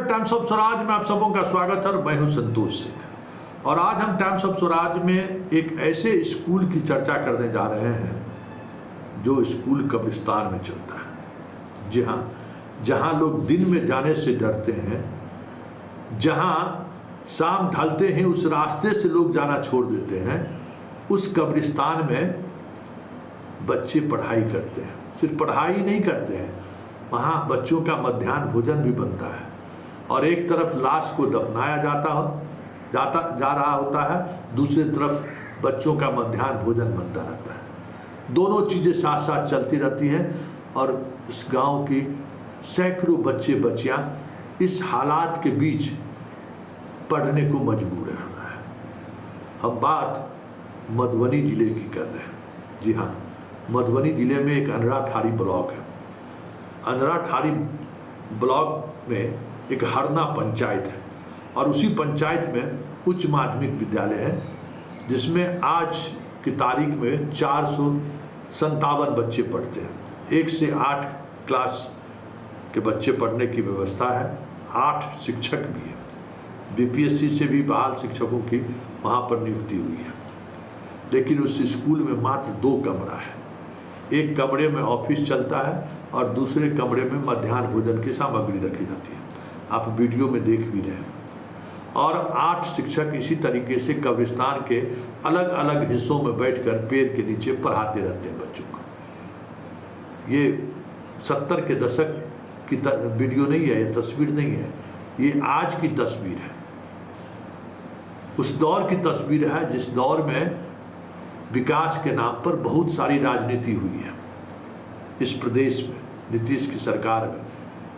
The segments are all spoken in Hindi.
टाइम्स ऑफ स्वराज में आप सबों का स्वागत है और मैं हूं संतोष सिंह। और आज हम टाइम्स ऑफ स्वराज में एक ऐसे स्कूल की चर्चा करने जा रहे हैं जो स्कूल कब्रिस्तान में चलता है। जी हाँ, जहां लोग दिन में जाने से डरते हैं, जहां शाम ढलते हैं उस रास्ते से लोग जाना छोड़ देते हैं, उस कब्रिस्तान में बच्चे पढ़ाई करते हैं। सिर्फ पढ़ाई नहीं करते हैं, वहाँ बच्चों का मध्याह्न भोजन भी बनता है और एक तरफ लाश को दफनाया जा रहा होता है, दूसरी तरफ बच्चों का मध्याह्न भोजन बनता रहता है। दोनों चीज़ें साथ साथ चलती रहती हैं और इस गांव की सैकड़ों बच्चे बच्चियां इस हालात के बीच पढ़ने को मजबूर है। हम बात मधुबनी जिले की कर रहे हैं। जी हाँ, मधुबनी जिले में एक अंधराठारी ब्लॉक है। अंधराठारी ब्लॉक में एक हरना पंचायत है और उसी पंचायत में उच्च माध्यमिक विद्यालय है, जिसमें आज की तारीख में 457 बच्चे पढ़ते हैं। 1 से 8 क्लास के बच्चे पढ़ने की व्यवस्था है। 8 शिक्षक भी हैं। बीपीएससी से भी बहाल शिक्षकों की वहाँ पर नियुक्ति हुई है। लेकिन उस स्कूल में मात्र 2 कमरा है। एक कमरे में ऑफिस चलता है और दूसरे कमरे में मध्याह्न भोजन की सामग्री रखी जाती है। आप वीडियो में देख भी रहे हैं। और 8 शिक्षक इसी तरीके से कब्रिस्तान के अलग अलग हिस्सों में बैठकर पेड़ के नीचे पढ़ाते रहते हैं बच्चों को। ये 70 के दशक की वीडियो नहीं है, ये तस्वीर नहीं है, ये आज की तस्वीर है। उस दौर की तस्वीर है जिस दौर में विकास के नाम पर बहुत सारी राजनीति हुई है इस प्रदेश में, नीतीश की सरकार में,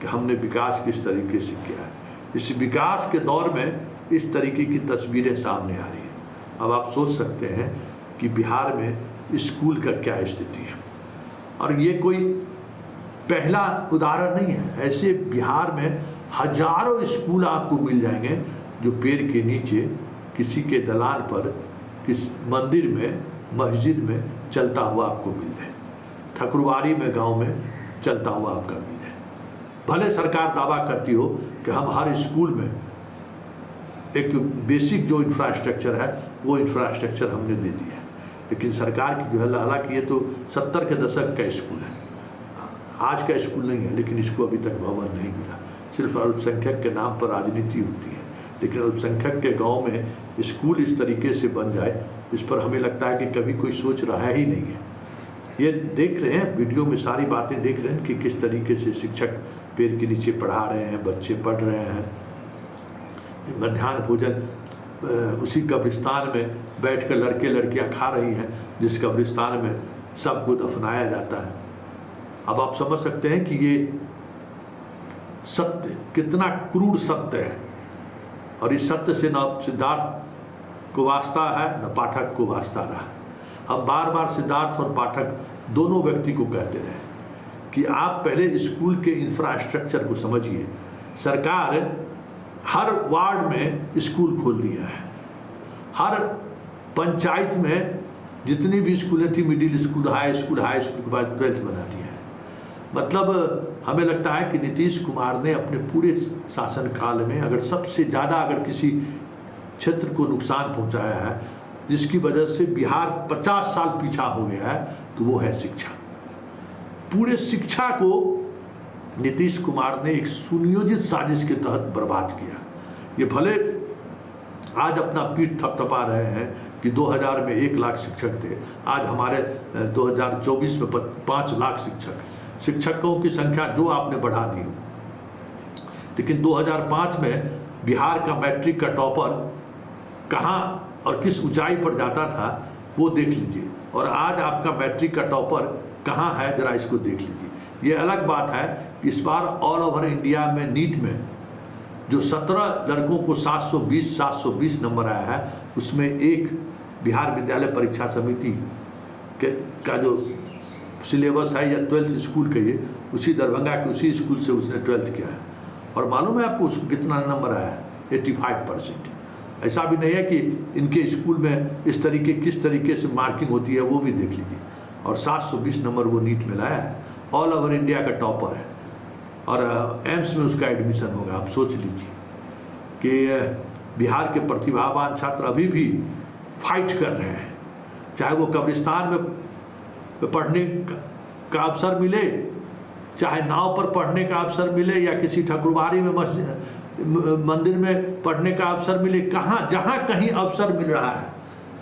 कि हमने विकास किस तरीके से किया है। इस विकास के दौर में इस तरीके की तस्वीरें सामने आ रही हैं। अब आप सोच सकते हैं कि बिहार में स्कूल का क्या स्थिति है। और ये कोई पहला उदाहरण नहीं है। ऐसे बिहार में हजारों स्कूल आपको मिल जाएंगे जो पेड़ के नीचे किसी के दलान पर, किस मंदिर में, मस्जिद में चलता हुआ आपको मिल जाए, ठकुरवारी में, गांव में चलता हुआ आपका मिल जाए। भले सरकार दावा करती हो कि हम हर स्कूल में एक बेसिक जो इंफ्रास्ट्रक्चर है वो इंफ्रास्ट्रक्चर हमने दे दिया है, लेकिन सरकार की जो है, हालांकि ये तो 70 के दशक का स्कूल है, आज का स्कूल नहीं है, लेकिन इसको अभी तक भवन नहीं मिला। सिर्फ अल्पसंख्यक के नाम पर राजनीति होती है, लेकिन अल्पसंख्यक के गाँव में स्कूल इस तरीके से बन जाए, इस पर हमें लगता है कि कभी कोई सोच रहा ही नहीं है। ये देख रहे हैं, वीडियो में सारी बातें देख रहे हैं कि किस तरीके से शिक्षक पेड़ के नीचे पढ़ा रहे हैं, बच्चे पढ़ रहे हैं। मध्याह्न भोजन उसी कब्रिस्तान में बैठकर लड़के लड़कियां खा रही हैं जिस कब्रिस्तान में सबको दफनाया जाता है। अब आप समझ सकते हैं कि ये सत्य कितना क्रूर सत्य है। और इस सत्य से न सिद्धार्थ को वास्ता है न पाठक को वास्ता रहा। हम बार बार सिद्धार्थ और पाठक दोनों व्यक्ति को कहते रहे कि आप पहले स्कूल के इंफ्रास्ट्रक्चर को समझिए। सरकार हर वार्ड में स्कूल खोल दिया है। हर पंचायत में जितनी भी स्कूलें थी, मिडिल स्कूल, हाई स्कूल के बाद 12th बना दिया है। मतलब हमें लगता है कि नीतीश कुमार ने अपने पूरे शासनकाल में अगर सबसे ज़्यादा अगर किसी क्षेत्र को नुकसान पहुंचाया है, जिसकी वजह से बिहार 50 साल पीछा हो गया है, तो वो है शिक्षा। पूरे शिक्षा को नीतीश कुमार ने एक सुनियोजित साजिश के तहत बर्बाद किया। ये भले आज अपना पीठ थपथपा रहे हैं कि 2000 में 1 लाख शिक्षक थे, आज हमारे 2024 में 5 लाख शिक्षकों की संख्या जो आपने बढ़ा दी हो। लेकिन 2005 में बिहार का मैट्रिक का टॉपर कहाँ और किस ऊंचाई पर जाता था वो देख लीजिए, और आज आपका मैट्रिक का टॉपर कहाँ है, जरा इसको देख लीजिए। ये अलग बात है कि इस बार ऑल ओवर इंडिया में नीट में जो 17 लड़कों को 720 नंबर आया है, उसमें एक बिहार विद्यालय परीक्षा समिति का जो सिलेबस है या 12th स्कूल कहिए, उसी दरभंगा के उसी स्कूल से उसने 12th किया है। और मालूम है आपको उसको कितना नंबर आया है? 85%। ऐसा भी नहीं है कि इनके स्कूल में किस तरीके से मार्किंग होती है, वो भी देख लीजिए। और 720 नंबर वो नीट में लाया है। ऑल ओवर इंडिया का टॉपर है। और एम्स में उसका एडमिशन होगा। आप सोच लीजिए कि बिहार के प्रतिभावान छात्र अभी भी फाइट कर रहे हैं, चाहे वो कब्रिस्तान में पढ़ने का अवसर मिले, चाहे नाव पर पढ़ने का अवसर मिले, या किसी ठकुरबाड़ी में मंदिर में पढ़ने का अवसर मिले। कहाँ जहाँ कहीं अवसर मिल रहा है,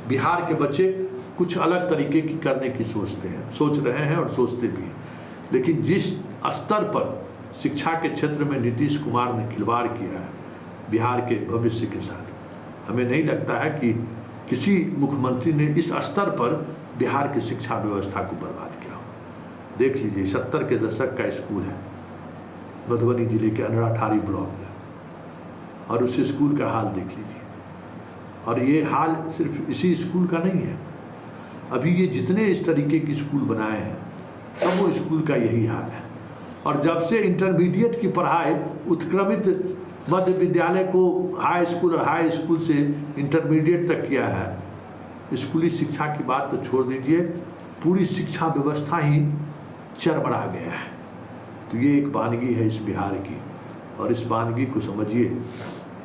बिहार के बच्चे कुछ अलग तरीके की करने की सोच रहे हैं और सोचते भी हैं। लेकिन जिस स्तर पर शिक्षा के क्षेत्र में नीतीश कुमार ने खिलवाड़ किया है बिहार के भविष्य के साथ, हमें नहीं लगता है कि किसी मुख्यमंत्री ने इस स्तर पर बिहार की शिक्षा व्यवस्था को बर्बाद किया हो। देख लीजिए 70 के दशक का स्कूल है मधुबनी जिले के अनराठारी ब्लॉक में, और उस स्कूल का हाल देख लीजिए। और ये हाल सिर्फ इसी स्कूल का नहीं है, अभी ये जितने इस तरीके के स्कूल बनाए हैं सब वो स्कूल का यही हाल है। और जब से इंटरमीडिएट की पढ़ाई उत्क्रमित मध्य विद्यालय को हाई स्कूल और हाई स्कूल से इंटरमीडिएट तक किया है, स्कूली शिक्षा की बात तो छोड़ दीजिए, पूरी शिक्षा व्यवस्था ही चरमरा गया है। तो ये एक वानगी है इस बिहार की, और इस वानगी को समझिए।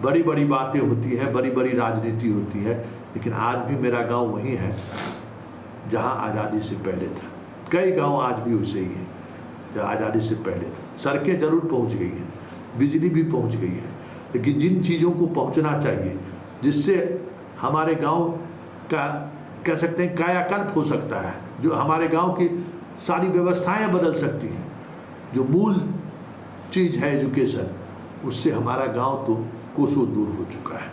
बड़ी बड़ी बातें होती हैं, बड़ी बड़ी राजनीति होती है, लेकिन आज भी मेरा गांव वही है जहां आज़ादी से पहले था। कई गांव आज भी वैसे ही हैं जहाँ आज़ादी से पहले था। सड़कें जरूर पहुंच गई हैं, बिजली भी पहुंच गई है, लेकिन जिन चीज़ों को पहुंचना चाहिए जिससे हमारे गांव का कह सकते हैं कायाकल्प हो सकता है, जो हमारे गांव की सारी व्यवस्थाएं बदल सकती हैं, जो मूल चीज़ है एजुकेशन, उससे हमारा गांव तो कोसों दूर हो चुका है।